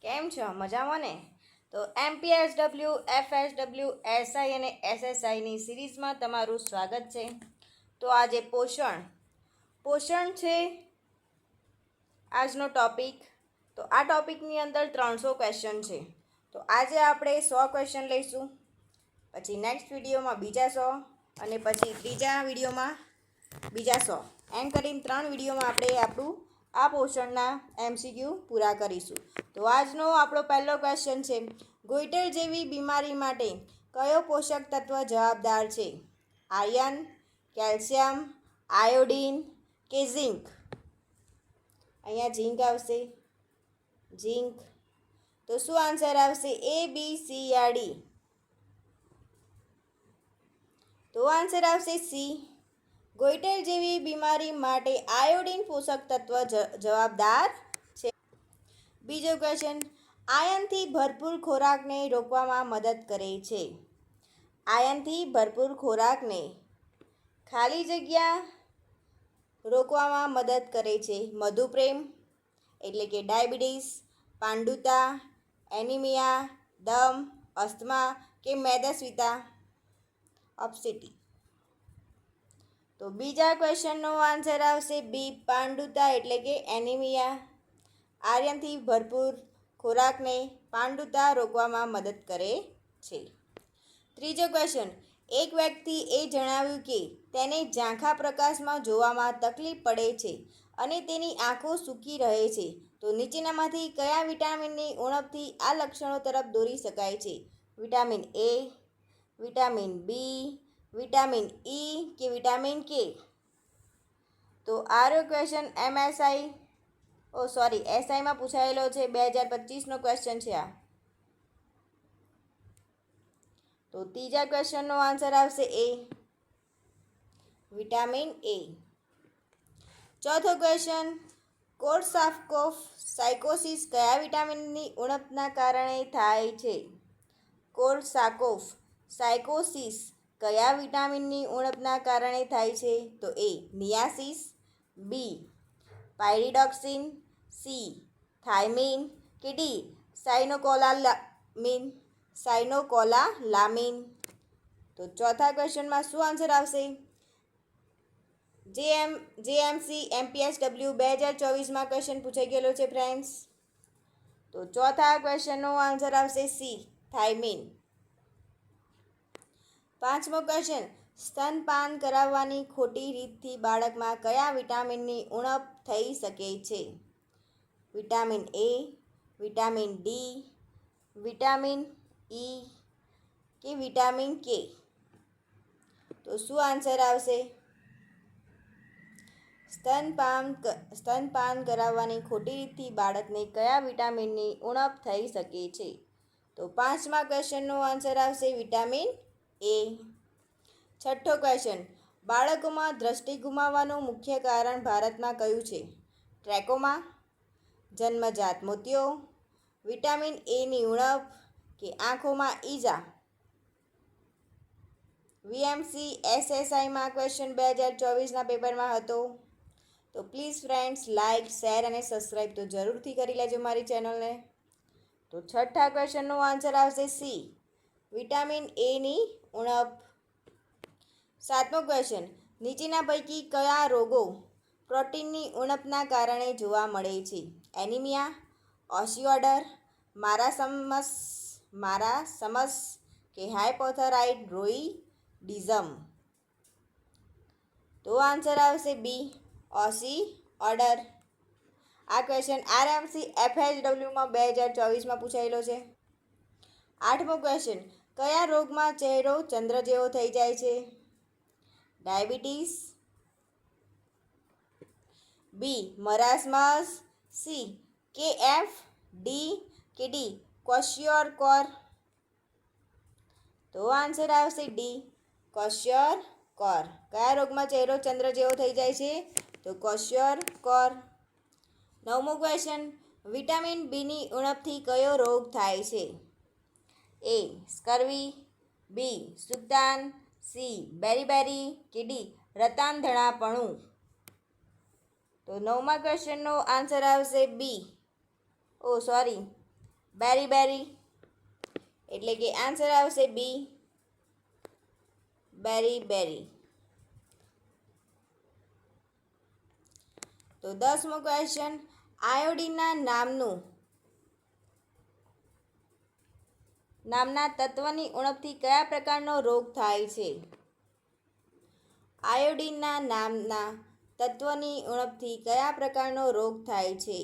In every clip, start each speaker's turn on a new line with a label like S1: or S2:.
S1: કેમ છો? મજામાં ને? તો MPSW, FSW, SI અને SSIની સિરીઝમાં તમારું સ્વાગત છે. તો આજે પોષણ છે આજનો ટોપિક. તો આ ટોપિકની અંદર 300 ક્વેશ્ચન છે. તો આજે આપણે 100 ક્વેશ્ચન લઈશું, પછી નેક્સ્ટ વિડીયોમાં બીજા 100 અને પછી ત્રીજા વિડીયોમાં બીજા 100, એમ કરીને 3 વિડીયોમાં આપણે આપણું આ પોષણના MCQ પૂરા કરીશું. તો આજનો આપણો પહેલો ક્વેશ્ચન છે, ગોઈટર જેવી બીમારી માટે કયો પોષક તત્વ જવાબદાર છે? આયર્ન, કેલ્શિયમ, આયોડીન કે ઝિંક? અહીંયા ઝિંક આવશે. ઝિંક. તો શું આન્સર આવશે? A, B, C યા D? તો આન્સર આવશે C. ગોઈટર જેવી બીમારી માટે આયોડીન પોષક તત્વ જવાબદાર છે. બીજો ક્વેશ્ચન, આયર્નથી ભરપૂર ખોરાકને રોકવામાં મદદ કરે છે. આયર્નથી ભરપૂર ખોરાકને ખાલી જગ્યા રોકવામાં મદદ કરે છે. મધુપ્રેમ એટલે કે ડાયાબિટીસ, પાંડુતા, એનિમિયા, દમ, અસ્થમા કે મેદસ્વીતા, ઓબેસિટી? તો બીજા ક્વેશ્ચનનો આન્સર આવશે બી, પાંડુતા એટલે કે એનિમિયા. આયર્નથી ભરપૂર ખોરાકને પાંડુતા રોકવામાં મદદ કરે છે. ત્રીજો ક્વેશ્ચન, એક વ્યક્તિએ જણાવ્યું કે તેને ઝાંખા પ્રકાશમાં જોવામાં તકલીફ પડે છે અને તેની આંખો સૂકી રહે છે. તો નીચેનામાંથી કયા વિટામિનની ઉણપથી આ લક્ષણો તરફ દોરી શકાય છે? Vitamin A, vitamin B, vitamin E કે વિટામિન કે? તો આરો ક્વેશ્ચન એસઆઈમાં પૂછાયેલો છે. 2025નો ક્વેશ્ચન છે આ. તો ત્રીજા ક્વેશ્ચનનો આન્સર આવશે A, વિટામિન A. ચોથો ક્વેશ્ચન, કોર્સાકોફ સાયકોસિસ કયા વિટામિનની ઉણપના કારણે થાય છે? કોર્સાકોફ સાયકોસિસ કયા વિટામિનની ઉણપના કારણે થાય છે? તો A, નિયાસિસ, બી, પાયરિડોક્સિન, સી, થાઇમીન કે ડી, સાયનોકોલાલામીન? તો ચોથા ક્વેશ્ચનમાં શું આન્સર આવશે? જેએમસી MPSW 2024માં ક્વેશ્ચન પૂછાઈ ગયેલો છે ફ્રેન્ડ્સ. તો ચોથા ક્વેશ્ચનનો આન્સર આવશે સી, થાઇમીન. પાંચમો ક્વેશ્ચન, સ્તનપાન કરાવવાની ખોટી રીતથી બાળકમાં કયા વિટામિનની ઉણપ થઈ શકે છે? Vitamin A, vitamin D, vitamin E કે વિટામિન કે? તો શું આન્સર આવશે? સ્તનપાન કરાવવાની ખોટી રીતથી બાળકને કયા વિટામિનની ઉણપ થઈ શકે છે? તો પાંચમા ક્વેશ્ચનનો આન્સર આવશે વિટામિન A. છઠ્ઠો ક્વેશ્ચન, બાળકોમાં દ્રષ્ટિ ગુમાવવાનું મુખ્ય કારણ ભારતમાં કયું છે? ટ્રેકોમા, જન્મજાત મોતિયો, વિટામિન Aની ઉણપ કે આંખોમાં ઈજા? VMC SSIમાં ક્વેશ્ચન 2024ના પેપરમાં હતો. તો પ્લીઝ ફ્રેન્ડ્સ, લાઇક, શેર અને સબસ્ક્રાઈબ તો જરૂરથી કરી લેજો મારી ચેનલને. તો છઠ્ઠા ક્વેશ્ચનનો આન્સર આવશે સી, વિટામિન Aની ઉણપ. સાતમો ક્વેશ્ચન, નીચેના પૈકી કયા રોગો પ્રોટીનની ઉણપના કારણે જોવા મળે છે? એનિમિયા, ઓસ્ટિયોઆર્ડર, મારાસમસ કે હાઇપોથાઇરોઇડિઝમ? તો આન્સર આવશે બી, ઓસ્ટિયોઆર્ડર. આ ક્વેશ્ચન RMC FSWમાં 2024માં પૂછાયેલો છે. આઠમો ક્વેશ્ચન, કયા રોગમાં ચહેરો ચંદ્ર જેવો થઈ જાય છે? ડાયાબિટીસ, બી, મરાસમસ, સી, KF, ડી કે ડી, ક્વોશિયોરકોર? તો આન્સર આવશે ડી, ક્વોશિયોરકોર. કયા રોગમાં ચહેરો ચંદ્ર જેવો થઈ જાય છે? તો ક્વોશિયોરકોર. નવમો ક્વેશ્ચન, વિટામિન બીની ઉણપથી કયો રોગ થાય છે? A, સ્કર્વી, બી, સુક્તાન, સી, બેરીબેરી કે ડી, રતાંધણાપણું? તો નવમા ક્વેશ્ચનનો આન્સર આવશે બી, ઓ સોરી, બેરી એટલે કે આન્સર આવશે બી, બેરી. તો 10મો ક્વેશ્ચન, આયોડીનના નામના તત્વની ઉણપથી કયા પ્રકારનો રોગ થાય છે? આયોડીનના નામના તત્વની ઉણપથી કયા પ્રકારનો રોગ થાય છે?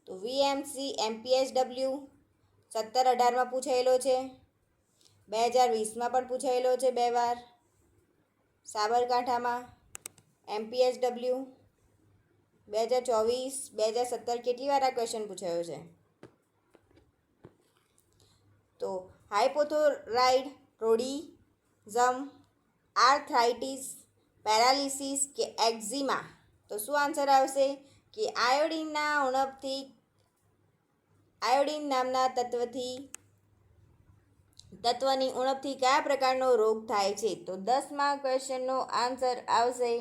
S1: તો વીએમસી, એમપીએચડબલ્યુ 17-18માં પૂછાયેલો છે, 2020માં પણ પૂછાયેલો છે 2 વાર સાબરકાંઠામાં. એમપીએચડબલ્યુ 2024, 2017 કેટલી વાર આ ક્વેશ્ચન પૂછાયો છે? તો હાઇપોથોરાઇડ રોડિઝમ, આર્થરાઇટિસ, પેરાલિસિસ કે એક્ઝિમા? તો શું આન્સર આવશે કે આયોડીન નામના તત્વની ઉણપથી કયા પ્રકારનો રોગ થાય છે? તો 10મા ક્વેશ્ચનનો આન્સર આવશે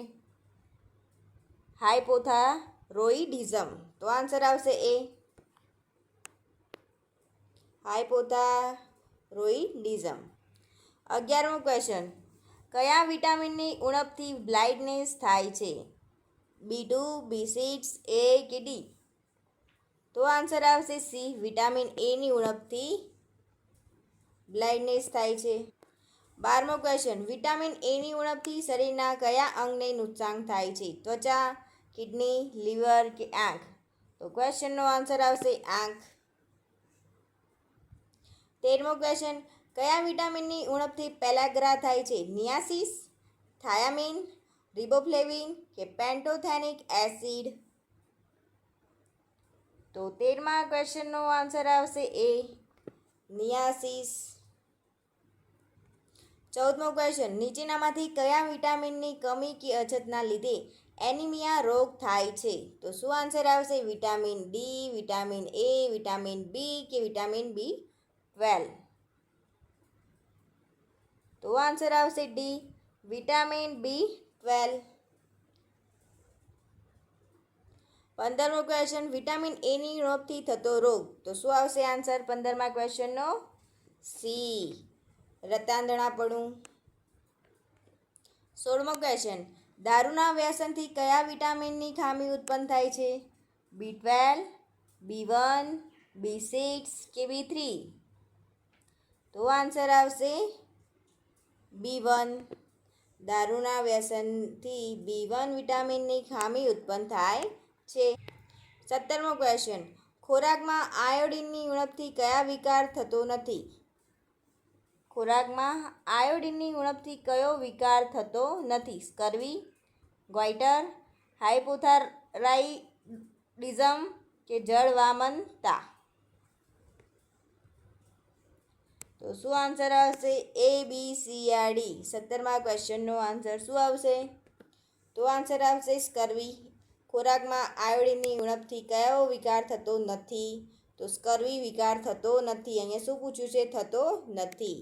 S1: હાઇપોથાઇરોઇડિઝમ. તો આન્સર આવશે એ, હાઇપોથાઇરોઇડિઝમ. 11મો ક્વેશ્ચન, કયા વિટામિનની ઉણપથી બ્લાઇન્ડનેસ થાય છે? B2, B6, A કે D? તો આન્સર આવશે સી, વિટામિન એની ઉણપથી બ્લાઇન્ડનેસ થાય છે. 12મો ક્વેશ્ચન, વિટામિન એની ઉણપથી શરીરના કયા અંગને નુકસાન થાય છે? ત્વચા, કિડની, લીવર કે આંખ? તો ક્વેશ્ચનનો આન્સર આવશે આંખ. 13મો ક્વેશ્ચન, કયા વિટામિનની ઉણપથી પેલાગ્રા થાય છે? નિયાસિસ, થાયામીન, રિબોફ્લેવિન કે પેન્ટોથેનિક એસિડ? તો 13મા ક્વેશ્ચનનો આન્સર આવશે એ, નિયાસિસ. 14મો ક્વેશ્ચન, નીચેનામાંથી કયા વિટામિનની કમી કે અછતના લીધે એનિમિયા રોગ થાય છે? તો શું આન્સર આવશે? Vitamin D, vitamin A, vitamin B કે વિટામિન B12? તો આન્સર આવશે ડી, વિટામિન B12. 15મો ક્વેશ્ચન, વિટામિન એની ઉણપથી થતો રોગ? તો શું આવશે આન્સર 15મા ક્વેશ્ચનનો? સી, રતાંધણાપણું. 16મો ક્વેશ્ચન, દારૂના વ્યસનથી કયા વિટામિનની ખામી ઉત્પન્ન થાય છે? B12, B1, B6 કે B3? તો આન્સર આવશે B1. દારૂના વ્યસનથી B1 વિટામિનની ખામી ઉત્પન્ન થાય છે. 17મો ક્વેશ્ચન, ખોરાકમાં આયોડિનની ઉણપથી કયા વિકાર થતો નથી? ખોરાકમાં આયોડિનની ઉણપથી કયો વિકાર થતો નથી? સ્કર્વી, ગોઈટર, હાઇપોથાઇરોઇડિઝમ કે જળવામનતા? તો શું આન્સર આવશે? એ, બી, સી યા ડી? 17મા ક્વેશ્ચનનો આન્સર શું આવશે? તો આન્સર આવશે સ્કર્વી. ખોરાકમાં આયોડિનની ઉણપથી કયો વિકાર થતો નથી? તો સ્કર્વી વિકાર થતો નથી. અહીંયા શું પૂછ્યું છે? થતો નથી.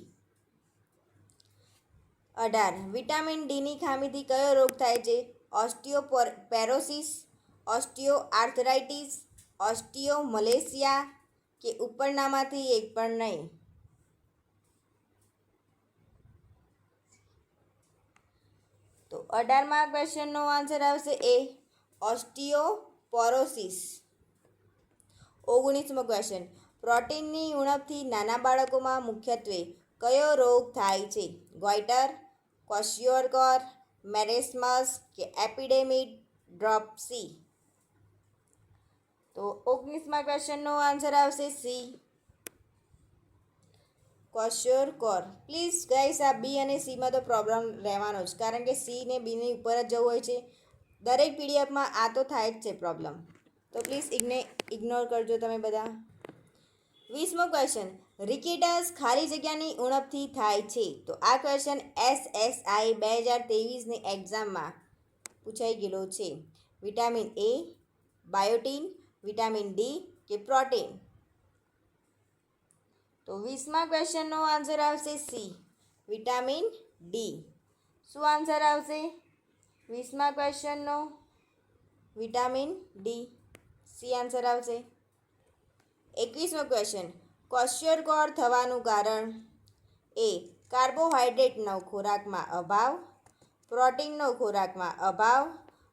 S1: 18, વિટામિન ડીની ખામીથી કયો રોગ થાય છે? ઓસ્ટિયોપોરોસિસ, ઓસ્ટિયોઆર્થરાઇટિસ, ઓસ્ટિયોમલેશિયા કે ઉપરનામાંથી એક પણ નહીં? તો 18મા ક્વેશ્ચનનો આન્સર આવશે એ, ઓસ્ટિયોપોરોસિસ. 19મો ક્વેશ્ચન, પ્રોટીનની ઉણપથી નાના બાળકોમાં મુખ્યત્વે કયો રોગ થાય છે? ગોઈટર, ક્વોશિયોરકોર, મેરેસ્મસ કે એપિડેમિડ્રોપ્સી? તો 19મા ક્વેશ્ચનનો આન્સર આવશે સી, ક્વોશિયોરકોર. પ્લીઝ ગાઈસ, આ બી અને સીમાં તો પ્રોબ્લેમ રહેવાનો જ, કારણ કે સી ને બીની ઉપર જ જવું હોય છે. દરેક પીડીએફમાં આ તો થાય જ છે પ્રોબ્લેમ, તો પ્લીઝ ઇગ્નોર કરજો તમે બધા. 20મો ક્વેશ્ચન, રિકેટસ ખાલી જગ્યાની ઉણપથી થાય છે? તો આ ક્વેશ્ચન SSI 2023ની એક્ઝામમાં પૂછાઈ ગયેલો છે. Vitamin A, biotin, vitamin D કે પ્રોટીન? તો 20મા ક્વેશ્ચનનો આન્સર આવશે સી, વિટામિન ડી. શું આન્સર આવશે 20મા ક્વેશ્ચનનો? વિટામિન ડી, સી આન્સર આવશે. 21મો ક્વેશ્ચન ક્વેશ્ચનકોર થવાનું કારણ એ કાર્બોહાઈડ્રેટનો ખોરાકમાં અભાવ, પ્રોટીનનો ખોરાકમાં અભાવ,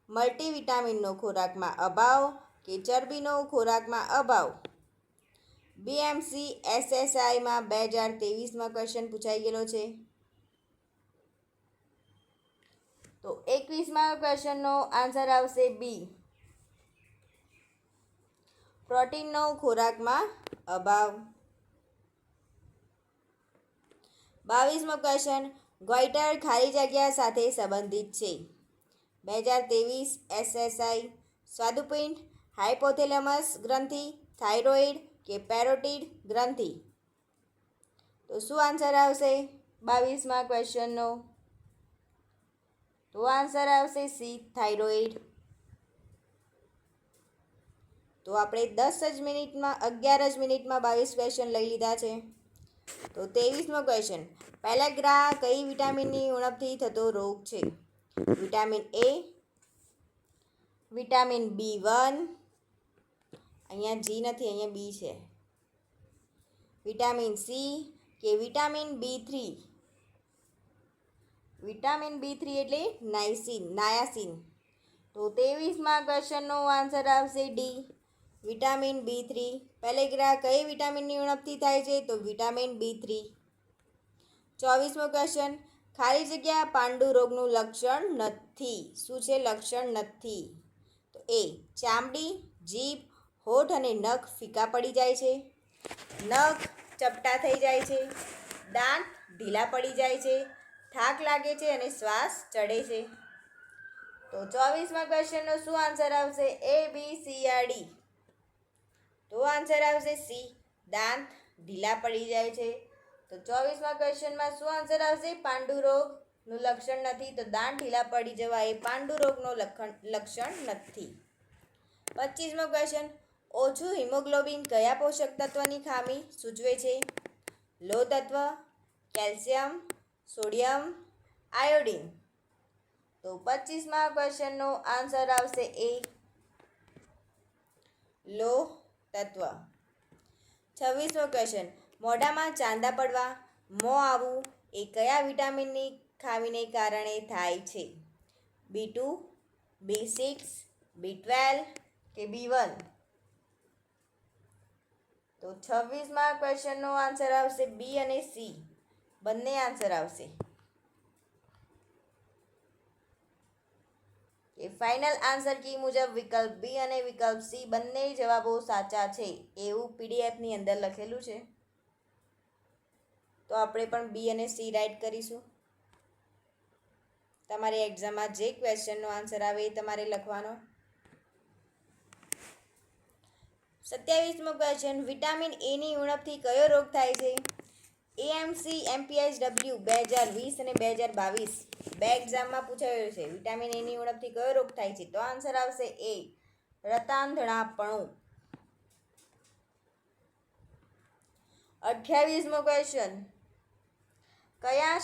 S1: મલ્ટીવિટામિનનો ખોરાકમાં અભાવ કે ચરબીનો ખોરાકમાં અભાવ. બીએમસી એસએસઆઈમાં 2023માં ક્વેશ્ચન પૂછાઈ ગયેલો છે. તો 21મા ક્વેશ્ચનનો આન્સર આવશે બી, પ્રોટીનનો ખોરાકમાં અભાવ. 22મો ક્વેશ્ચન ગોઈટર ખાલી જગ્યા સાથે સંબંધિત છે. 2023 એસએસઆઈ સ્વાદુપિંડ, હાઇપોથેલેમસ ગ્રંથિ, થાઇરોઇડ કે પેરોટિડ ગ્રંથિ. તો શું આન્સર આવશે 22મા ક્વેશ્ચનનો? તો આન્સર આવશે સી, થાઇરોઇડ. તો આપણે 11 જ મિનિટમાં 22 ક્વેશ્ચન લઈ લીધા છે. તો 23મો ક્વેશ્ચન પેલેગ્રા કઈ વિટામિનની ઉણપથી થતો રોગ છે? વિટામિન એ, વિટામિન B1, અહીંયા જી નથી, અહીંયા બી છે, વિટામિન સી કે વિટામિન B3. વિટામિન B3 એટલે નાયાસિન. તો 23મા ક્વેશ્ચનનો આન્સર આવશે ડી, વિટામિન B3. પેલેગ્રા કઈ વિટામિનની ઉણપથી થાય છે? તો વિટામિન B3. 24મો ક્વેશ્ચન ખાલી જગ્યા પાંડુ રોગનું લક્ષણ નથી. શું છે લક્ષણ નથી? તો એ ચામડી, જીભ, હોઠ અને નખ ફીકા પડી જાય છે, નખ ચપટા થઈ જાય છે, દાંત ઢીલા પડી જાય છે, થાક લાગે છે અને શ્વાસ ચડે છે. તો 24મા ક્વેશ્ચનનો શું આન્સર આવશે? એ, બી, સી યા ડી? તો આન્સર આવશે સી, દાંત ઢીલા પડી જાય છે. તો 24મા ક્વેશ્ચનમાં શું આન્સર આવશે? પાંડુ રોગનું લક્ષણ નથી. તો દાંત ઢીલા પડી જવા એ પાંડુ રોગનો લક્ષણ નથી. 25મો ક્વેશ્ચન ઓછું હિમોગ્લોબિન કયા પોષક તત્વની ખામી સૂચવે છે? લોહ તત્વ, કેલ્શિયમ, સોડિયમ, આયોડિન. તો 25મા ક્વેશ્ચનનો આન્સર આવશે એ, લોહ તત્વ. 26મો ક્વેશ્ચન મોઢામાં ચાંદા પડવા, મોં આવવું એ કયા વિટામિનની ખામીને કારણે થાય છે? B2, B6, B12 કે B1? તો 26મા ક્વેશ્ચનનો આન્સર આવશે બી અને સી, બંને આન્સર આવશે. એ ફાઇનલ આન્સર કી મુજબ વિકલ્પ બી અને વિકલ્પ સી બંને જવાબો સાચા છે એવું પીડીએફની અંદર લખેલું છે. તો આપણે પણ બી અને સી રાઇટ કરીશું. તમારી એક્ઝામમાં જે ક્વેશ્ચનનો આન્સર આવે એ તમારે લખવાનો. 27મો ક્વેશ્ચન વિટામિન એની ઉણપથી કયો રોગ થાય છે? એએમસી એમપીએચડબલ્યુ 2020 અને 2022 બે એક્ઝામમાં પૂછાયેલું છે. વિટામિન એની ઉણપથી કયો રોગ થાય છે? તો આન્સર આવશે એ, રતાંધણાપણું. 28મો ક્વેશ્ચન કયા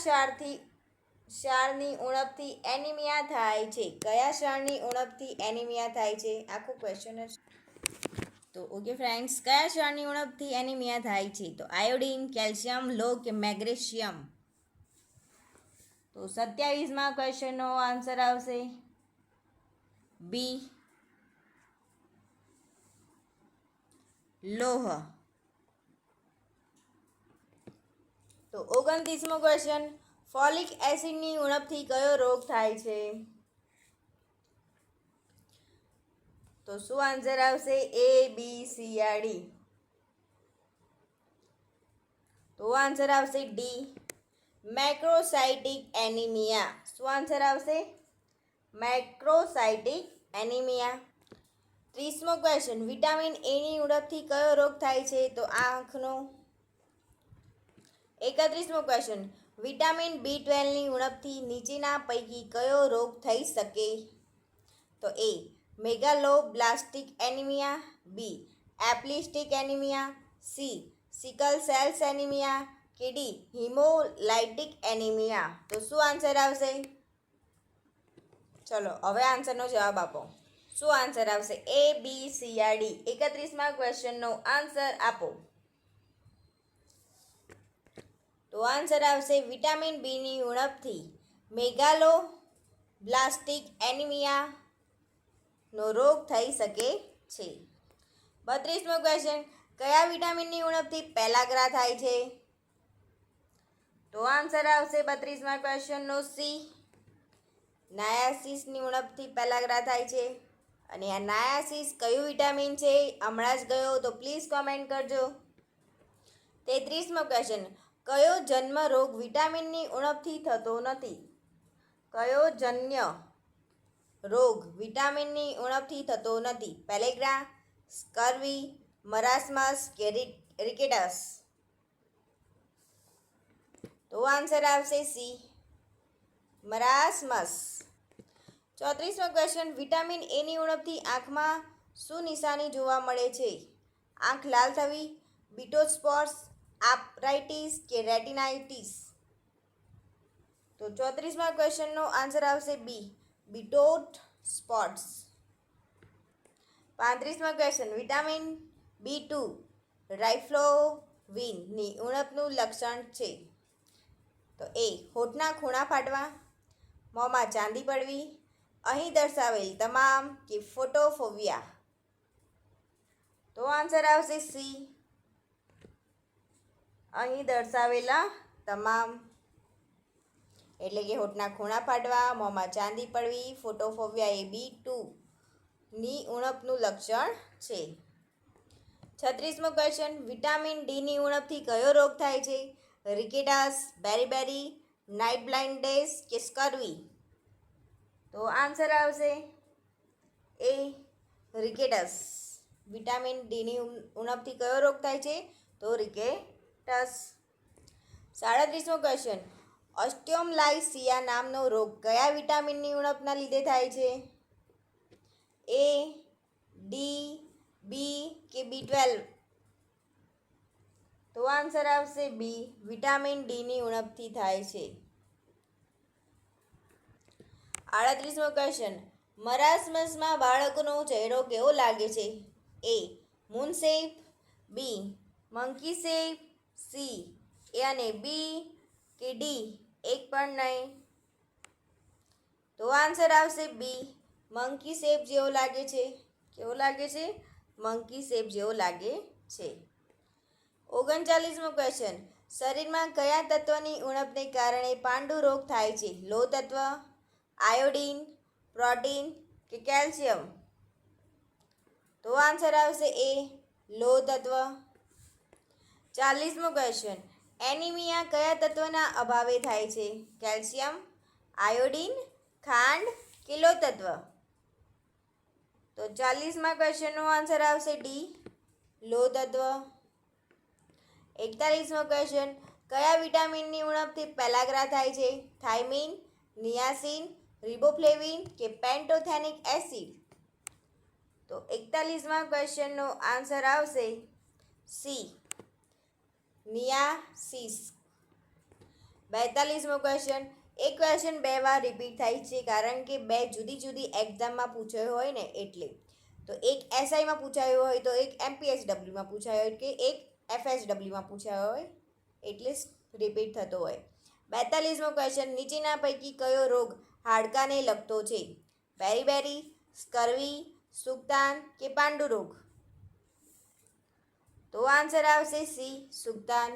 S1: ક્ષારની ઉણપથી એનિમિયા થાય છે? કયા ક્ષારની ઉણપથી એનિમિયા થાય છે? આખું ક્વેશ્ચન જ. તો ઓકે ફ્રેન્ડ્સ, કયા ક્ષારની ઉણપથી એનિમિયા થાય છે? તો આયોડિન, કેલ્શિયમ, લોહ કે મેગ્નેશિયમ? તો 27મા ક્વેશ્ચનનો આન્સર આવશે બી, લોહ. તો 29મો ક્વેશ્ચન ફોલિક એસિડની ઉણપથી કયો રોગ થાય છે? તો શું આન્સર આવશે? એ, બી, સી યા ડી? તો આન્સર આવશે ડી, મેક્રોસાઇટિક એનિમિયા. શું આન્સર આવશે? મેક્રોસાઇટિક એનિમિયા. 30મો ક્વેશ્ચન વિટામિન એની ઉણપથી કયો રોગ થાય છે? તો આંખનો. 31મો ક્વેશ્ચન વિટામિન B12ની ઉણપથી નીચેના પૈકી કયો રોગ થઈ શકે? તો A megaloblastic anaemia, B aplastic anaemia, C sickle cells anaemia કે ડી હિમોલાઇટિક એનિમિયા? તો શું આન્સર આવશે? ચલો હવે આન્સરનો જવાબ આપો. શું આન્સર આવશે? A, B, C યા D? 31મા ક્વેશ્ચનનો આન્સર આપો. તો આન્સર આવશે વિટામિન બીની ઉણપથી મેગાલોબ્લાસ્ટિક એનિમિયાનો રોગ થઈ શકે છે. 32મો ક્વેશ્ચન, કયા વિટામિનની ઉણપથી પેલાગ્રા થાય છે? તો આન્સર આવશે 32મા ક્વેશ્ચનનો સી, નાયાસિસની ઉણપથી પેલાગ્રા થાય છે. અને આ નાયાસિસ કયું વિટામિન છે? હમણાં જ ગયો તો પ્લીઝ કોમેન્ટ કરજો. 33મો ક્વેશ્ચન, કયો જન્મ રોગ વિટામિનની ઉણપથી થતો નથી? કયો જન્ય રોગ વિટામિનની ઉણપથી થતો નથી? પેલેગ્રા, સ્કર્વી, મરાસ્મસ કે રિકેટસ? તો આન્સર આવશે સી, મરાસ્મસ. 34મો ક્વેશ્ચન, વિટામિન એની ઉણપથી આંખમાં શું નિશાની જોવા મળે છે? આંખ લાલ થવી, બીટોટ સ્પોટ્સ, આર્થરાઇટિસ કે રેટિનાઇટિસ? તો 34મા ક્વેશ્ચનનો આન્સર આવશે બી, બીટોટ સ્પોટ્સ. 35મો ક્વેશ્ચન, વિટામિન B2 રાઇફ્લોવિનની ઉણપનું લક્ષણ છે? તો એ હોઠના ખૂણા ફાટવા, મોંમાં ચાંદી પડવી, અહીં દર્શાવેલ તમામ કે ફોટોફોબિયા? તો આન્સર આવશે સી, અહીં દર્શાવેલા તમામ. એટલે કે હોઠના ખૂણા ફાટવા, મોંમાં ચાંદી પડવી, ફોટોફોબિયા એ B2ની ઉણપનું લક્ષણ છે. 36મો ક્વેશ્ચન, વિટામિન ડીની ઉણપથી કયો રોગ થાય છે? રિકેટસ, બેરીબેરી, નાઇટ બ્લાઇન્ડનેસ કે સ્કર્વી? તો આન્સર આવશે એ, રિકેટસ. વિટામિન ડીની ઉણપથી કયો રોગ થાય છે? તો રિકેટસ. 37મો ક્વેશ્ચન, ઓસ્ટિયોમલાઇસિયા નામનો રોગ કયા વિટામિનની ઉણપના લીધે થાય છે? એ, ડી, બી કે B12? તો આન્સર આવશે બી, વિટામિન ડીની ઉણપથી થાય છે. 38મો ક્વેશ્ચન, મરાસ્મસમાં બાળકનો ચહેરો કેવો લાગે છે? એ, મૂન શેપ, બી, મંકી શેપ, સી એ અને બી કે ડી એક પણ નહીં? તો આન્સર આવશે બી, મંકી શેપ જેવો લાગે છે. કેવો લાગે છે? મંકી શેપ જેવો લાગે છે. 39મો ક્વેશ્ચન, શરીરમાં કયા તત્વની ઉણપને કારણે પાંડુ રોગ થાય છે? લોહ તત્વ, આયોડીન, પ્રોટીન કે કેલ્શિયમ? તો આન્સર આવશે એ, લોહ તત્વ. 40મો ક્વેશ્ચન, એનિમિયા કયા તત્વના અભાવે થાય છે? કેલ્શિયમ, આયોડીન, ખાંડ કે લોહ તત્વ? તો 40મા ક્વેશ્ચનનો આન્સર આવશે ડી, લોહ તત્વ. 41મો ક્વેશ્ચન, કયા વિટામિનની ઉણપથી પેલાગ્રા થાય છે? થાઇમીન, નિયાસિન, રિબોફ્લેવિન કે પેન્ટોથેનિક એસિડ? તો 41મા ક્વેશ્ચનનો આન્સર આવશે સી, નિયાસિસ. 42મો ક્વેશ્ચન, એક ક્વેશ્ચન બે વાર રિપીટ થાય છે કારણ કે બે જુદી જુદી એક્ઝામમાં પૂછાયો હોય ને એટલે. તો એક એસઆઈમાં પૂછાયો હોય, તો એક MPSWમાં પૂછાયો હોય, કે એક FSWમાં પૂછાયો હોય, એટલે રિપીટ થતો હોય. 42મો ક્વેશ્ચન, નીચેના પૈકી કયો રોગ હાડકાને લગતો છે? બેરીબેરી, સ્કર્વી, સુક્તાન કે પાંડુ રોગ? તો આન્સર આવશે સી, સુક્તાન.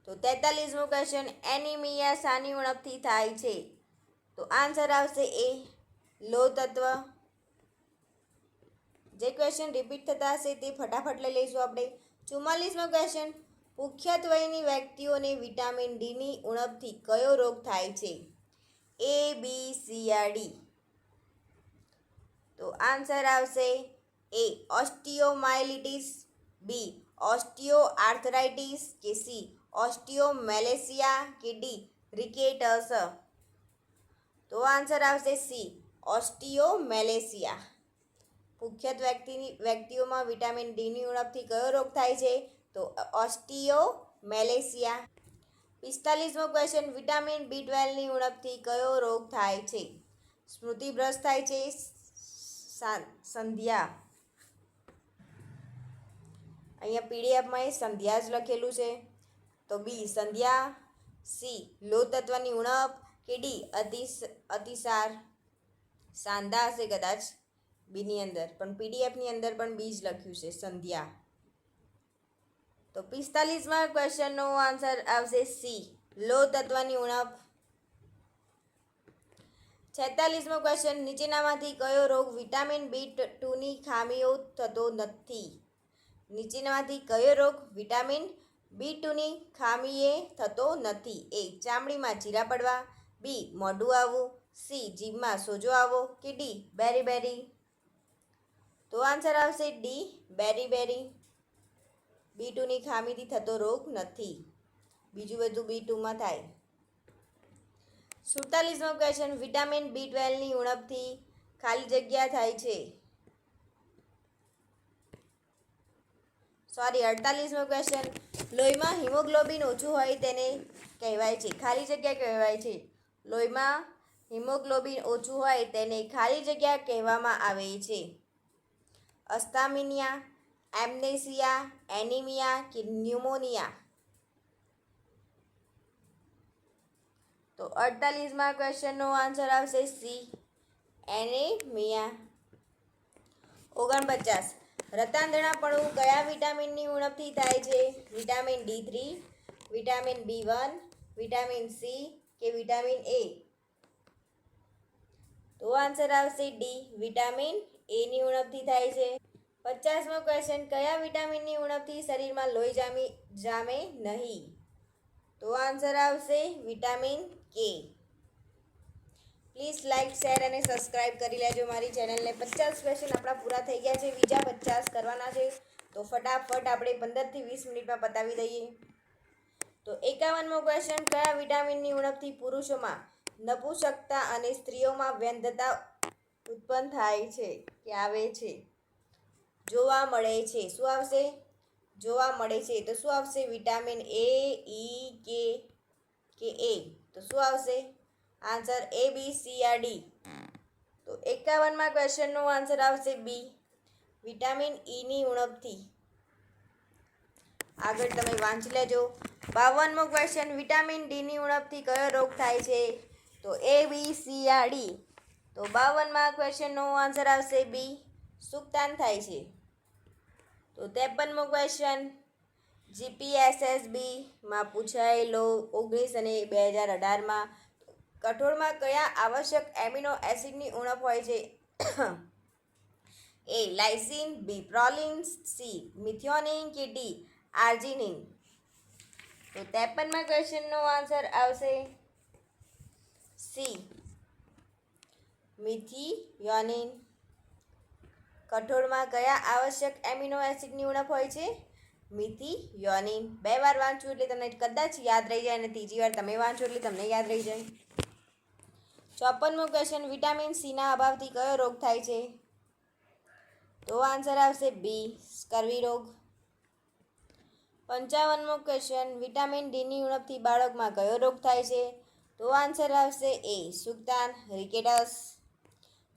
S1: તો 43મો ક્વેશ્ચન, એનિમિયા શાની ઉણપથી થાય છે? તો આન્સર આવશે એ, લોહ તત્વ. જે ક્વેશ્ચન રિપીટ થતા હશે તે ફટાફટ લઈ લઈશું આપણે. 44મો ક્વેશ્ચન, પુખ્ત વયની વ્યક્તિઓને વિટામિન ડીની ઉણપથી કયો રોગ થાય છે? એ, બી, સી યા ડી? તો આન્સર આવશે એ, ઓસ્ટિયોમાઇલિટિસ, બી, ઓસ્ટિયોઆર્થરાઇટિસ કે સી, ઓસ્ટિયોમેલેસિયા કે ડી, રિકેટસ? તો આન્સર આવશે સી, ઓસ્ટિયોમેલેસિયા. પુખ્ત વ્યક્તિઓમાં વિટામિન ડીની ઉણપથી કયો રોગ થાય છે? તો ઓસ્ટિયોમેલેસિયા. 45મો ક્વેશ્ચન, વિટામિન B12ની ઉણપથી કયો રોગ થાય છે? સ્મૃતિભ્રષ્ટ થાય છે, સંધ્યા. અહીંયા પીડીએફમાં એ સંધ્યા જ લખેલું છે. તો બી સંધ્યા. સી લોહ તત્વની ઉણપ. કે ડી અતિસાર. સાંધા હશે કદાચ બીની અંદર, પણ પીડીએફની અંદર પણ બી જ લખ્યું છે, સંધ્યા. તો 45માં ક્વેશ્ચનનો આન્સર આવશે સી લોહ તત્વની ઉણપ. 46મો ક્વેશ્ચન નીચેનામાંથી કયો રોગ વિટામિન B2ની ખામીઓ થતો નથી? નીચેનામાંથી કયો રોગ વિટામિન B2ની ખામીએ થતો નથી? એ ચામડીમાં ચીરા પડવા. બી મોઢું આવવું. સી જીભમાં સોજો આવવો. કે ડી બેરી. તો આન્સર આવશે ડી બેરી. B2ની ખામીથી થતો રોગ નથી, બીજું બધું B2માં થાય. 47મો ક્વેશ્ચન વિટામિન B12ની ઉણપથી ખાલી જગ્યા થાય છે. 48મો ક્વેશ્ચન લોહીમાં હિમોગ્લોબિન ઓછું હોય તેને કહેવાય છે, ખાલી જગ્યા કહેવાય છે. લોહીમાં હિમોગ્લોબિન ઓછું હોય તેને ખાલી જગ્યા કહેવામાં આવે છે. અસ્થામિનિયા, એમ્નેસિયા, એનિમિયા કે ન્યુમોનિયા? તો 48મા ક્વેશ્ચનનો આન્સર આવશે સી એનિમિયા. 49 રતાંધણાપણું કયા વિટામિનની ઉણપથી થાય છે? Vitamin D3, vitamin B1, vitamin C કે વિટામિન એ? તો આન્સર આવશે ડી વિટામિન એની ઉણપથી થાય છે. 50મો ક્વેશ્ચન કયા વિટામિનની ઉણપથી શરીરમાં લોહી જામે નહીં? તો આન્સર આવશે વિટામિન કે. પ્લીઝ લાઇક, શેર અને સબસ્ક્રાઇબ કરી લેજો મારી ચેનલને. 50 ક્વેશ્ચન આપણા પૂરા થઈ ગયા છે, બીજા 50 કરવાના છે. તો ફટાફટ આપણે 15 થી 20 મિનિટમાં પતાવી દઈએ. તો 51મો ક્વેશ્ચન કયા વિટામિનની ઉણપથી પુરુષોમાં નપુંસકતા અને સ્ત્રીઓમાં વ્યંધતા ઉત્પન્ન થાય છે કે આવે છે? જોવા મળે છે. શું આવશે? જોવા મળે છે. તો શું આવશે? વિટામિન એ, ઈ, કે એ? તો શું આવશે આન્સર? એ, બી, સી યા ડી? તો 51માં ક્વેશ્ચનનો આન્સર આવશે બી વિટામિન ઈની ઉણપથી. આગળ તમે વાંચી લેજો. 52મો ક્વેશ્ચન વિટામિન ડીની ઉણપથી કયો રોગ થાય છે? તો એ, બી, સી યા ડી? તો 52માં ક્વેશ્ચનનો આન્સર આવશે બી સુક્તાન થાય છે. તો 53મો ક્વેશ્ચન GPSSBમાં પૂછાયેલો 19 અને 2018માં કઠોળમાં કયા આવશ્યક એમિનો એસિડની ઉણપ હોય છે? એ લાઇસિન, બી પ્રોલિન, સી મિથિયોનિન કે ડી આર્જિનિન? તો 53માં ક્વેશ્ચનનો આન્સર આવશે સી મિથિયોનિન. કઠોળમાં કયા આવશ્યક એમિનો એસિડની ઉણપ હોય છે? મિથિયોનિન. 2 વાર વાંચવું એટલે તમને કદાચ યાદ રહી જાય, અને ત્રીજી વાર તમે વાંચો એટલે તમને યાદ રહી જાય. 54મો ક્વેશ્ચન વિટામિન સીના અભાવથી કયો રોગ થાય છે? તો આન્સર આવશે બી સ્કર્વી રોગ. 55મો ક્વેશ્ચન વિટામિન ડીની ઉણપથી બાળકમાં કયો રોગ થાય છે? તો આન્સર આવશે એ સુક્તાન રિકેટસ.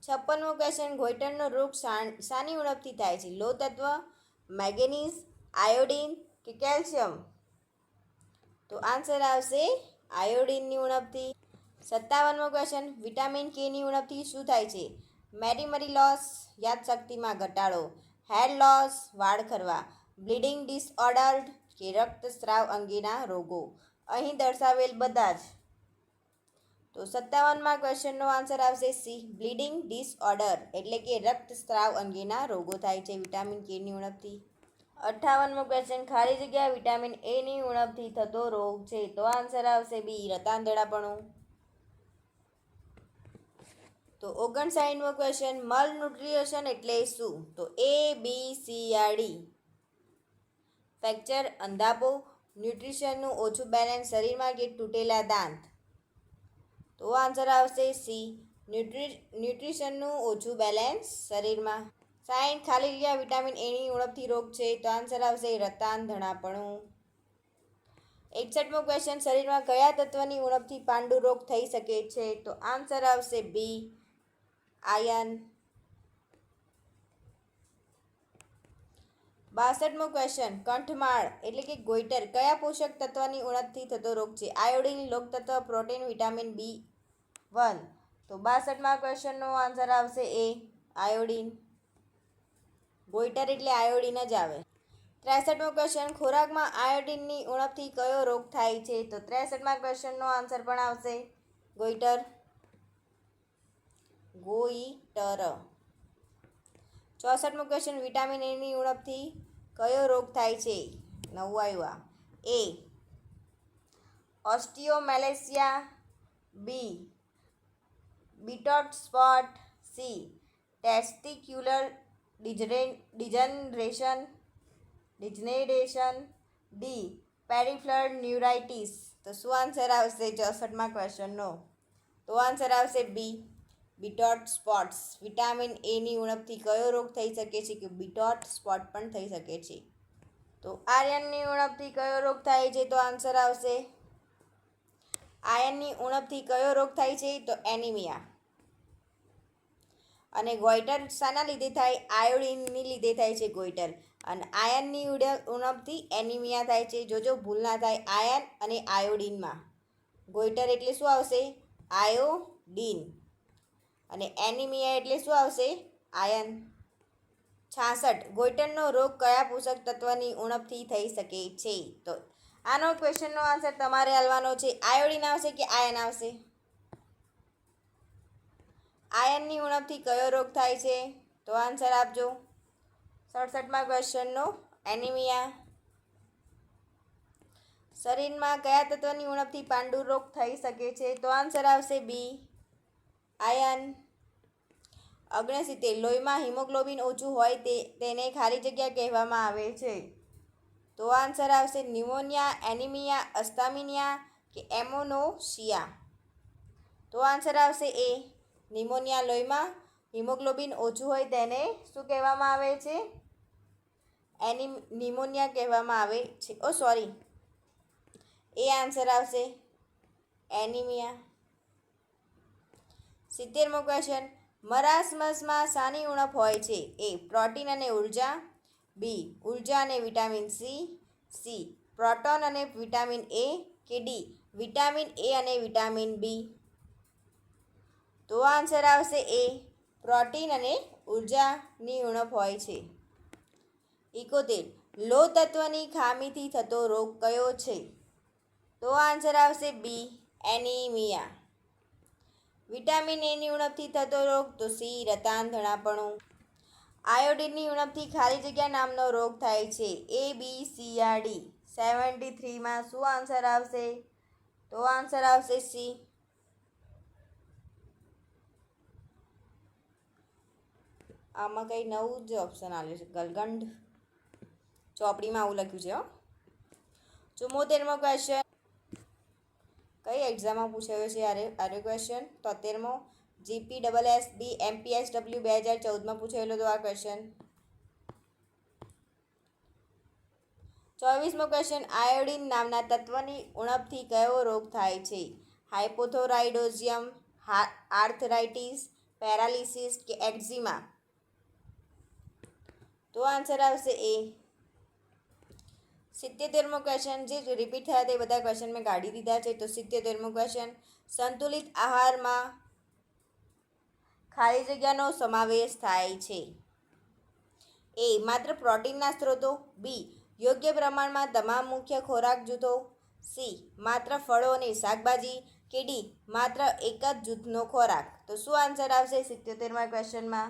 S1: 56મો ક્વેશ્ચન ઘોઈટણનો રોગ શાની ઉણપથી થાય છે? લોહ તત્વ, મેંગેનીઝ, આયોડીન કે કેલ્શિયમ? તો આન્સર આવશે આયોડીનની ઉણપથી. 57મો ક્વેશ્ચન વિટામિન કેની ઉણપથી શું થાય છે? મેમરી લોસ, યાદશક્તિમાં ઘટાડો, હેર લોસ, વાળ ખરવા, બ્લીડિંગ ડિસઓર્ડર કે રક્તસ્રાવ અંગેના રોગો? અહીં દર્શાવેલ બધા જ. તો 57માં ક્વેશ્ચનનો આન્સર આવશે સી બ્લીડિંગ ડિસઓર્ડર, એટલે કે રક્તસ્રાવ અંગેના રોગો થાય છે વિટામિન કેની ઉણપથી. 58મો ક્વેશ્ચન ખાલી જગ્યા વિટામિન એની ઉણપથી થતો રોગ છે? તો આન્સર આવશે બી રતાંધણાપણું. તો 59મો ક્વેશ્ચન મલ ન્યુટ્રિશન એટલે શું? તો એ, બી, સી યા ડી? ફ્રેક્ચર, અંધાપો, ન્યુટ્રિશનનું ઓછું બેલેન્સ શરીરમાં કે તૂટેલા દાંત? તો આન્સર આવશે સી ન્યુટ્રિશનનું ઓછું બેલેન્સ શરીરમાં. 60 ખાલી જગ્યા વિટામિન એની ઉણપથી રોગ છે? તો આન્સર આવશે રતાંધણાપણું. 61મો ક્વેશ્ચન શરીરમાં કયા તત્વની ઉણપથી પાંડુ રોગ થઈ શકે છે? તો આન્સર આવશે બી આયન. 62મો ક્વેશ્ચન, કંઠમાળ એટલે કે ગોઈટર કયા પોષક તત્વની ઉણપથી થતો રોગ છે? આયોડિન, લોક તત્વ, પ્રોટીન, વિટામિન B1. તો 62મા ક્વેશ્ચનનો આન્સર આવશે એ આયોડિન. ગોઈટર એટલે આયોડિન જ આવે. 63મો ક્વેશ્ચન, ખોરાકમાં આયોડિનની ઉણપથી કયો રોગ થાય છે? તો 63મા ક્વેશ્ચનનો આન્સર પણ આવશે ગોઈટર. ગોઈટર. 64મો ક્વેશ્ચન, વિટામિન એની ઉણપથી કયો રોગ થાય છે? 9 આવ્યા. A osteomalacia, B Bitot spot, C testicular degeneration, D peripheral neuritis. તો શું આન્સર આવશે 64મા ક્વેશ્ચનનો? તો આન્સર આવશે બી બીટોટ સ્પોટ્સ. વિટામિન એની ઉણપથી કયો રોગ થઈ શકે છે? કે બીટોટ સ્પોટ પણ થઈ શકે છે. તો આયર્નની ઉણપથી કયો રોગ થાય છે? તો આન્સર આવશે આયર્નની ઉણપથી કયો રોગ થાય છે? તો એનિમિયા. અને ગોઈટર શાના લીધે થાય? આયોડિનની લીધે થાય છે ગોઈટર. અને આયર્નની ઉણપથી એનિમિયા થાય છે. જોજો ભૂલ ના થાય આયર્ન અને આયોડિનમાં. ગોઈટર એટલે શું આવશે? આયોડિન. અને એનિમિયા એટલે શું આવશે? આયર્ન. 66, ગોઈટરનો રોગ કયા પોષક તત્વની ઉણપથી થઈ શકે છે? તો આનો ક્વેશ્ચનનો આન્સર તમારે આપવાનો છે. આયોડિન આવશે કે આયર્ન આવશે? આયર્નની ઉણપથી કયો રોગ થાય છે? તો આન્સર આપજો. 67મા ક્વેશ્ચનનો એનિમિયા. શરીરમાં કયા તત્વની ઉણપથી પાંડુ રોગ થઈ શકે છે? તો આન્સર આવશે બી આયર્ન. 69, લોહીમાં હિમોગ્લોબિન ઓછું હોય તેને ખાલી જગ્યા કહેવામાં આવે છે. તો આન્સર આવશે ન્યુમોનિયા, એનિમિયા, અસ્થામિનિયા કે એમોનોસિયા. તો આન્સર આવશે એ ન્યુમોનિયા. લોહીમાં હિમોગ્લોબિન ઓછું હોય તેને શું કહેવામાં આવે છે? ન્યુમોનિયા કહેવામાં આવે છે. સોરી, એ આન્સર આવશે એનિમિયા. 70મો ક્વેશ્ચન, મરાસમસમાં શાની ઉણપ હોય છે? એ પ્રોટીન અને ઉર્જા, બી ઉર્જા અને વિટામિન સી પ્રોટોન અને વિટામિન એ કે ડી વિટામિન એ અને વિટામિન બી. તો આન્સર આવશે એ પ્રોટીન અને ઉર્જાની ઉણપ હોય છે. 71, લોહ તત્વની ખામીથી થતો રોગ કયો છે? તો આન્સર આવશે બી એનિમિયા. વિટામિન એની ઉણપથી થતો રોગ? તો સી રતાંધણાપણું. આયોડિનની ઉણપથી ખાલી જગ્યા નામનો રોગ થાય છે? એ બી સી યા ડી. 73માં શું આન્સર આવશે? તો આન્સર આવશે સી. આમાં કંઈ નવું જ ઓપ્શન આવ્યું છે, ગલગંડ. ચોપડીમાં આવું લખ્યું છે. 74મો ક્વેશ્ચન, કઈ એક્ઝામમાં પૂછાયો છે આરે ક્વેશ્ચન? 73મો GPSSB MPSW 2014માં પૂછાયેલો હતો આ ક્વેશ્ચન. 24મો ક્વેશ્ચન, આયોડિન નામના તત્વની ઉણપથી કયો રોગ થાય છે? હાઇપોથાઇરોઇડિઝમ, આર્થરાઇટિસ, પેરાલિસિસ કે એક્ઝિમા. તો આન્સર આવશે એ. 77મો ક્વેશ્ચન, જે રિપીટ થયા તે બધા ક્વેશ્ચન મેં કાઢી દીધા છે. તો 77મો ક્વેશ્ચન, સંતુલિત આહારમાં ખાલી જગ્યાનો સમાવેશ થાય છે? એ માત્ર પ્રોટીનના સ્ત્રોતો, બી યોગ્ય પ્રમાણમાં તમામ મુખ્ય ખોરાક જૂથો, સી માત્ર ફળો અને શાકભાજી કે ડી માત્ર એક જ જૂથનો ખોરાક. તો શું આન્સર આવશે 77મા ક્વેશ્ચનમાં?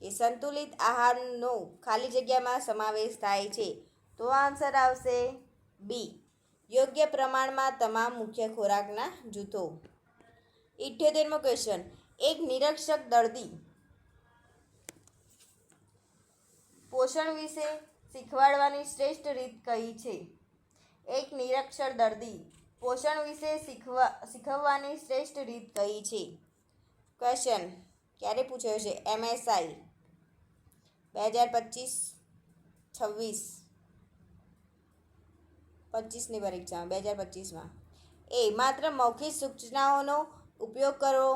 S1: કે સંતુલિત આહારનો ખાલી જગ્યામાં સમાવેશ થાય છે. તો આન્સર આવશે બી યોગ્ય પ્રમાણમાં તમામ મુખ્ય ખોરાકના જૂથો. 78મો ક્વેશ્ચન, એક નિરીક્ષક દર્દી પોષણ વિશે શીખવાડવાની શ્રેષ્ઠ રીત કઈ છે? એક નિરક્ષર દર્દી પોષણ વિશે શીખવવાની શ્રેષ્ઠ રીત કઈ છે? ક્વેશ્ચન ક્યારે પૂછાયો છે? MSI 2025-26ની પરીક્ષામાં 2025માં. એ માત્ર મૌખિક સૂચનાઓનો ઉપયોગ કરો,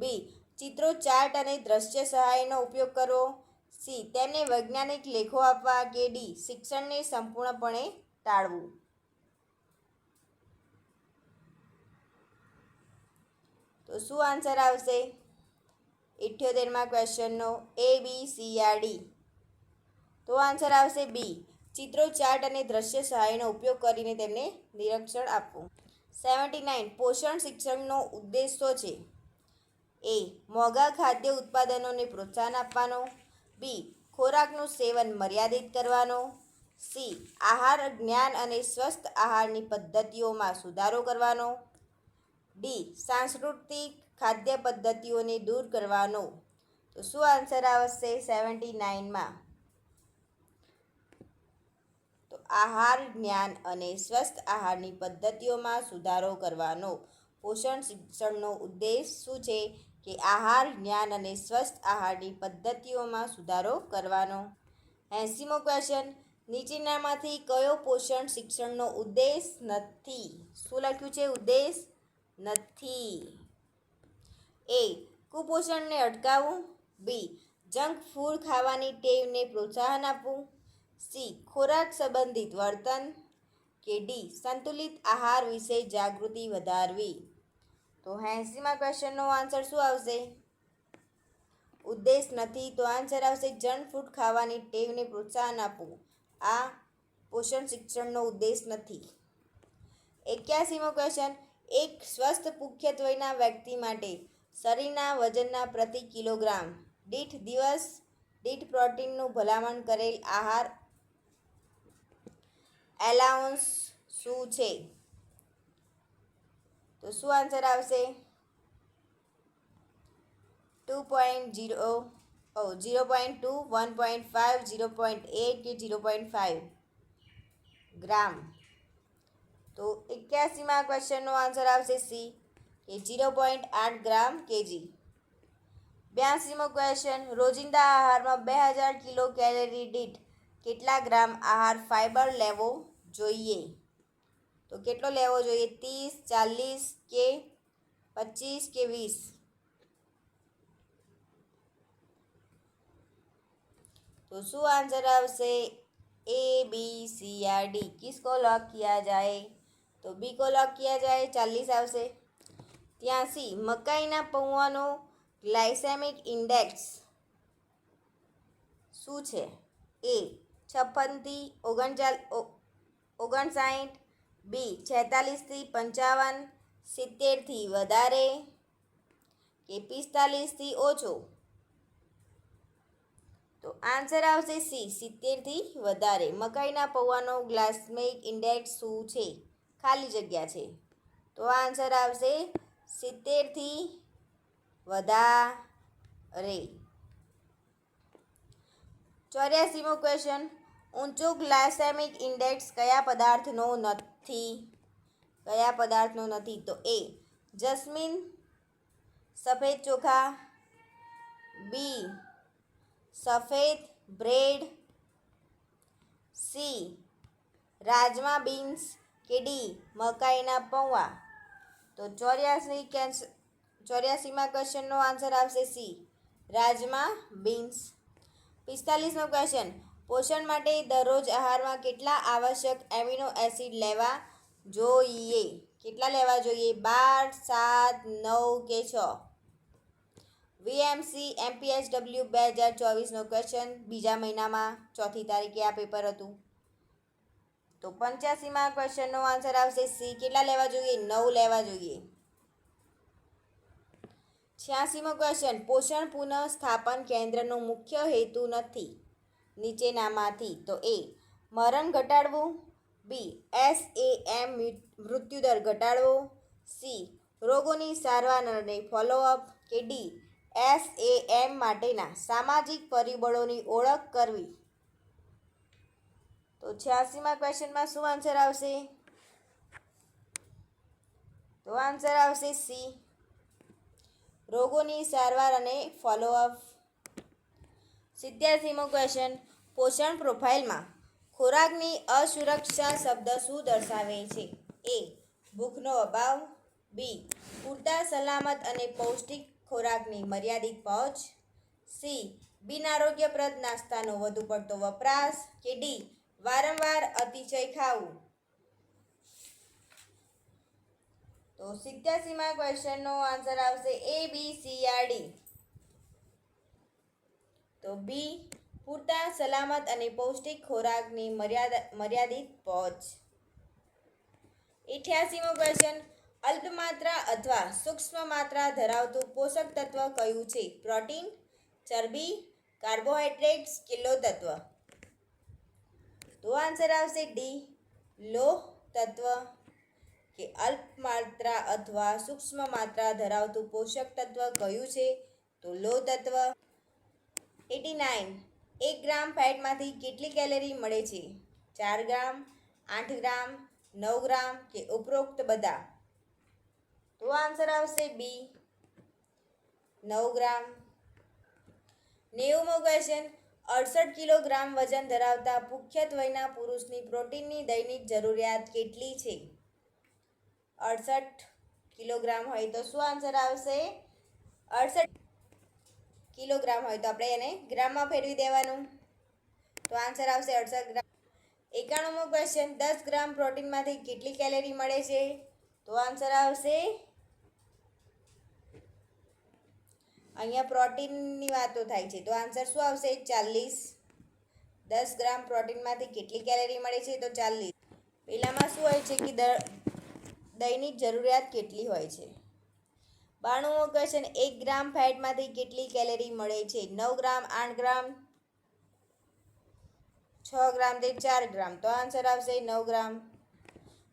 S1: બી ચિત્રો, ચાર્ટ અને દ્રશ્ય સહાયનો ઉપયોગ કરવો. સી. તેમને વૈજ્ઞાનિક લેખો આપવા. કે ડી. શિક્ષણને સંપૂર્ણપણે ટાળવું. તો શું આન્સર આવશે 78મા ક્વેશ્ચનનો? એ, બી, સી યા ડી? તો આન્સર આવશે બી. ચિત્રો, ચાર્ટ અને દ્રશ્ય સહાયનો ઉપયોગ કરીને તેમને નિરીક્ષણ આપવું. 79. પોષણ શિક્ષણનો ઉદ્દેશ શું છે? એ. મોંઘા ખાદ્ય ઉત્પાદનોને પ્રોત્સાહન આપવાનો. બી. ખોરાકનું સેવન મર્યાદિત કરવાનો. સી. આહાર જ્ઞાન અને સ્વસ્થ આહારની પદ્ધતિઓમાં સુધારો કરવાનો. ડી. સાંસ્કૃતિક ખાદ્ય પદ્ધતિઓને દૂર કરવાનો. તો શું આન્સર આવશે 79માં? તો આહાર જ્ઞાન અને સ્વસ્થ આહારની પદ્ધતિઓમાં સુધારો કરવાનો. પોષણ શિક્ષણનો ઉદ્દેશ શું છે? કે આહાર જ્ઞાન અને સ્વસ્થ આહારની પદ્ધતિઓમાં સુધારો કરવાનો. 80મો ક્વેશ્ચન. નીચેનામાંથી કયો પોષણ શિક્ષણનો ઉદ્દેશ નથી? શું લખ્યું છે? ઉદ્દેશ નથી. એ. કુપોષણને અટકાવવું. બી. જંક ફૂડ ખાવાની ટેવને પ્રોત્સાહન આપવું. સી. ખોરાક સંબંધિત વર્તન. કે ડી. સંતુલિત આહાર વિશે જાગૃતિ વધારવી. તો 80મા ક્વેશ્ચનનો આન્સર શું આવશે? ઉદ્દેશ નથી. તો આન્સર આવશે જંક ફૂડ ખાવાની ટેવને પ્રોત્સાહન આપવું. આ પોષણ શિક્ષણનો ઉદ્દેશ નથી. 81મો ક્વેશ્ચન. એક સ્વસ્થ પુખ્ત વયના વ્યક્તિ માટે શરીરના વજનના પ્રતિ કિલોગ્રામ દીઠ દિવસ દીઠ પ્રોટીનનું ભલામણ કરેલ આહાર એલાઉન્સ શું છે? તો શું આન્સર આવશે? 2.0, 0.2, 1.5, 0.8 કે 0.5 ગ્રામ. તો 81મા ક્વેશ્ચનનો આન્સર આવશે સી, કે 0.8 ગ્રામ કેજી. 82મો ક્વેશ્ચન. રોજિંદા આહારમાં 2000 કિલો કેલરી દીઠ કેટલા ગ્રામ આહાર ફાઇબર લેવો જોઈએ? તો કેટલો લેવો જોઈએ? 30, 40 કે 25 કે 20? तो શું आंसर આવશે? ए, बी, सी या डी? किसको लॉक किया जाए? तो बी को लॉक किया जाए. 40 આવશે. 83. મકાઈના પૌવાનો ગ્લાયસેમિક ઇન્ડેક્સ શું છે? એ. 56 થી 59, બી. 46 થી 55, 70 થી વધારે કે 45 થી ઓછો? તો આન્સર આવશે સી, 70 થી વધારે. મકાઈના પૌવાનો ગ્લાયસેમિક ઇન્ડેક્સ શું છે? ખાલી જગ્યા છે. તો આન્સર આવશે 70 થી વધારે. 84મો ક્વેશ્ચન. ઊંચો ગ્લાયસેમિક ઇન્ડેક્સ કયા પદાર્થનો નથી? કયા પદાર્થનો નથી? તો એ. જસ્મીન, સફેદ ચોખા. બી. સફેદ બ્રેડ. સી. રાજમા બીન્સ. કે ડી. મકાઈના પૌવા? તો 84મા ક્વેશ્ચનનો આન્સર આવશે સી, રાજમા બીન્સ. 45મો ક્વેશ્ચન. પોષણ માટે દરરોજ આહારમાં કેટલા આવશ્યક એમિનો એસિડ લેવા જોઈએ? કેટલા લેવા જોઈએ? 12, 7, 9 કે 6? વીએમસી એમપીએચડબલ્યુ 2024નો ક્વેશ્ચન. બીજા મહિનામાં 4મી તારીખે આ પેપર હતું. તો 85મા ક્વેશ્ચનનો આન્સર આવશે સી. કેટલા લેવા જોઈએ? 9 લેવા જોઈએ. 86મો ક્વેશ્ચન. પોષણ પુનઃસ્થાપન કેન્દ્રનો મુખ્ય હેતુ નથી નીચેનામાંથી? તો એ. મરણ ઘટાડવું. બી. SAM મૃત્યુદર ઘટાડવો. સી. રોગોની સારવાર અને ફોલોઅપ. કે ડી. SAM માટેના સામાજિક પરિબળોની ઓળખ કરવી. તો 86મા ક્વેશ્ચનમાં શું આન્સર આવશે? તો આન્સર આવશે સી, રોગોની સારવાર અને ફોલોઅપ. 87મો ક્વેશ્ચન. પોષણ પ્રોફાઇલમાં ખોરાકની અસુરક્ષા શબ્દ શું દર્શાવે છે? એ. ભૂખનો અભાવ. બી. પૂરતા સલામત અને પૌષ્ટિક ખોરાકની મર્યાદિત પહોંચ, સી બિન આરોગ્યપ્રદ નાસ્તાનો વધુ પડતો વપરાશ, કે ડી વારંવાર અતિશય ખાવું. તો 87માં ક્વેશ્ચનનો આન્સર આવશે એ, બી, સી યા ડી. તો બી પૂરતા સલામત અને પૌષ્ટિક ખોરાકની મર્યાદિત પહોંચ. 88મો ક્વેશ્ચન, અલ્પમાત્રા અથવા સૂક્ષ્મ માત્રા ધરાવતું પોષક તત્વ કયું છે? પ્રોટીન, ચરબી, કાર્બોહાઈડ્રેટ્સ કે લોહ તત્વ? તો આન્સર આવશે ડી લોહ તત્વ. કે અલ્પ માત્રા અથવા સૂક્ષ્મ માત્રા ધરાવતું પોષક તત્વ કયું છે? તો લોહ તત્વ. 89, 1 ગ્રામ ફેટમાંથી કેટલી કેલરી મળે છે? 4 ગ્રામ, 8 ગ્રામ, 9 ગ્રામ કે ઉપરોક્ત બધા? તો આન્સર આવશે બી 9 ગ્રામ. 90મો ક્વેશ્ચન, 68 કિલોગ્રામ વજન ધરાવતા પુખ્ત વયના પુરુષની પ્રોટીનની દૈનિક જરૂરિયાત કેટલી છે? 68 કિલોગ્રામ હોય તો શું આન્સર આવશે? 68 કિલોગ્રામ હોય તો આપણે એને ગ્રામમાં ફેરવી દેવાનું. તો આન્સર આવશે 68 ગ્રામ. 91મો ક્વેશ્ચન, 10 ગ્રામ પ્રોટીનમાંથી કેટલી કેલરી મળે છે? તો આન્સર આવશે, અહીંયા પ્રોટીનની વાતો થાય છે તો આન્સર શું આવશે? 40. 10 ગ્રામ પ્રોટીનમાંથી કેટલી કેલરી મળે છે? તો 40. પહેલામાં શું હોય છે કે દૈનિક જરૂરિયાત કેટલી હોય છે? 92મો ક્વેશ્ચન, 1 ગ્રામ ફેટમાંથી કેટલી કેલરી મળે છે? 9 ગ્રામ, 8 ગ્રામ, 6 ગ્રામ કે 4 ગ્રામ? તો આન્સર આવશે 9 ગ્રામ.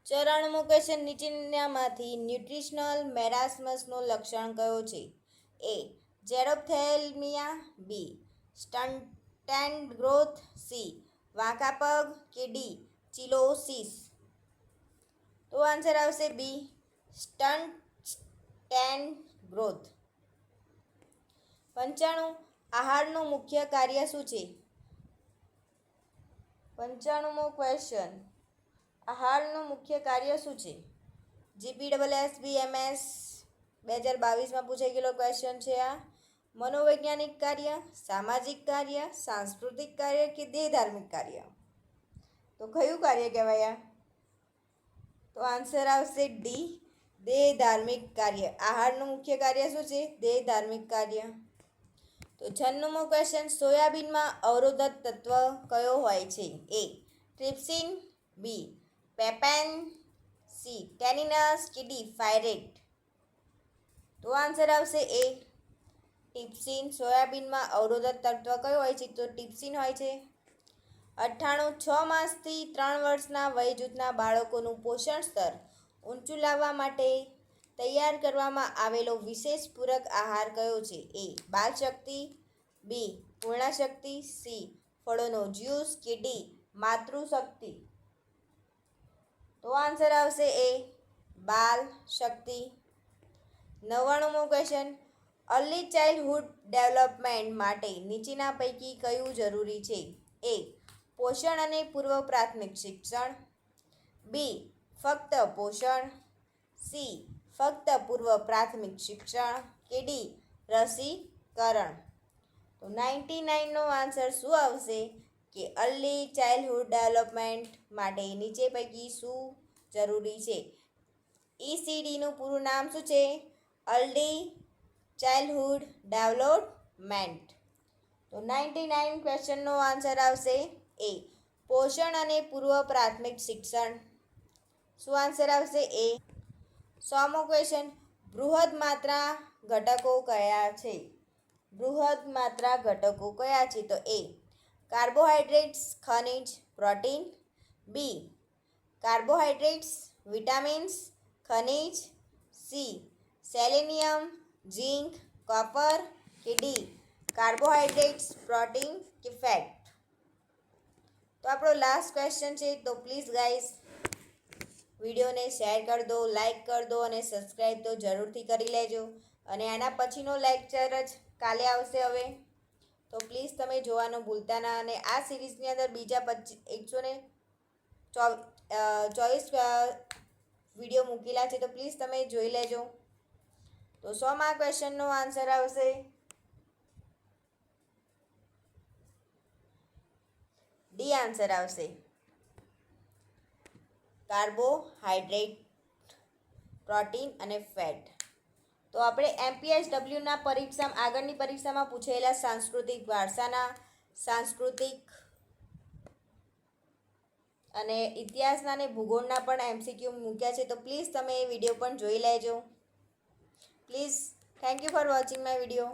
S1: 94મો ક્વેશ્ચન, નીચેનામાંથી ન્યુટ્રિશનલ મેરાસ્મસનો લક્ષણ કયો છે? એ જેરોપ્થેલ્મિયા, બી સ્ટન્ટ ગ્રોથ, સી વાંકા પગ કે ડી ચિલોસિસ? તો આન્સર આવશે બી સ્ટન્ટ ગ્રોથ. 95, આહારનું મુખ્ય કાર્ય શું છે? 95મો ક્વેશ્ચન, આહારનું મુખ્ય કાર્ય શું છે? GPSSBMS 2022માં પૂછાઈ ગયેલો ક્વેશ્ચન છે આ. મનોવૈજ્ઞાનિક કાર્ય, સામાજિક કાર્ય, સાંસ્કૃતિક કાર્ય કે દેહ ધાર્મિક કાર્ય? તો કયું કાર્ય કહેવાય? તો આન્સર આવશે ડી દેહ ધાર્મિક કાર્ય. આહારનું મુખ્ય કાર્ય શું છે? દેહ ધાર્મિક કાર્ય. તો 96મો ક્વેશ્ચન, સોયાબીનમાં અવરોધક તત્વ કયો હોય છે? એ ટ્રિપ્સિન, બી પેપેન, સી ટેનિનસ કે ડી ફાયરેટ? તો આન્સર આવશે એ ટિપ્સિન. સોયાબીનમાં અવરોધક તત્વ કયો હોય છે? તો ટિપ્સિન હોય છે. 98, 6 માસથી 3 વર્ષના વય જૂથના બાળકોનું પોષણ સ્તર ઊંચું લાવવા માટે તૈયાર કરવામાં આવેલો વિશેષ પૂરક આહાર કયો છે? A Balshakti, B Purnashakti, C ફળોનો જ્યુસ કે ડી માતૃશક્તિ? તો આન્સર આવશે એ બાલશક્તિ. 99મો ક્વેશ્ચન, અર્લી ચાઇલ્ડહુડ ડેવલપમેન્ટ માટે નીચેના પૈકી કયું જરૂરી છે? એ પોષણ અને પૂર્વ પ્રાથમિક શિક્ષણ, બી ફક્ત પોષણ, સી ફક્ત પૂર્વ પ્રાથમિક શિક્ષણ કે ડી રસીકરણ? તો 99નો આન્સર શું આવશે? કે અર્લી ચાઇલ્ડહુડ ડેવલપમેન્ટ માટે નીચે પૈકી શું જરૂરી છે? ECDનું પૂરું નામ શું છે? Early childhood development. તો 99 ક્વેશ્ચનનો આન્સર આવશે એ પોષણ અને પૂર્વ પ્રાથમિક શિક્ષણ. શું આન્સર આવશે? એ. 100મો ક્વેશ્ચન, બૃહદ માત્રા ઘટકો કયા છે? બૃહદ માત્રા ઘટકો કયા છે? તો એ કાર્બોહાઈડ્રેટ્સ, ખનિજ, પ્રોટીન, બી કાર્બોહાઈડ્રેટ્સ, વિટામિન્સ, ખનિજ, સી સેલેનિયમ, ઝીંક, કોપર કે ડી કાર્બોહાઈડ્રેટ્સ, પ્રોટીન કે ફેટ? તો આપણો લાસ્ટ ક્વેશ્ચન છે. તો પ્લીઝ ગાઈઝ વિડીયોને શેર કરી દો, લાઈક કરી દો અને સબસ્ક્રાઈબ તો જરૂરથી કરી લેજો. અને આના પછીનો લેક્ચર જ કાલે આવશે હવે. તો પ્લીઝ તમે જોવાનું ભૂલતા ના. અને આ સિરીઝની અંદર બીજા 124 વિડીયો મૂકેલા છે તો પ્લીઝ તમે જોઈ લેજો. તો 100 ક્વેશ્ચનનો આન્સર આવશે ડી આન્સર આવશે કાર્બોહાઈડ્રેટ, પ્રોટીન અને ફેટ. તો આપણે MPSWના આગળની પરીક્ષામાં પૂછેલા સાંસ્કૃતિક વારસાના, સાંસ્કૃતિક અને ઇતિહાસના અને ભૂગોળના પણ MCQ મૂક્યા છે. તો પ્લીઝ તમે એ વિડીયો પણ જોઈ લેજો. Please. Thank you for watching my video.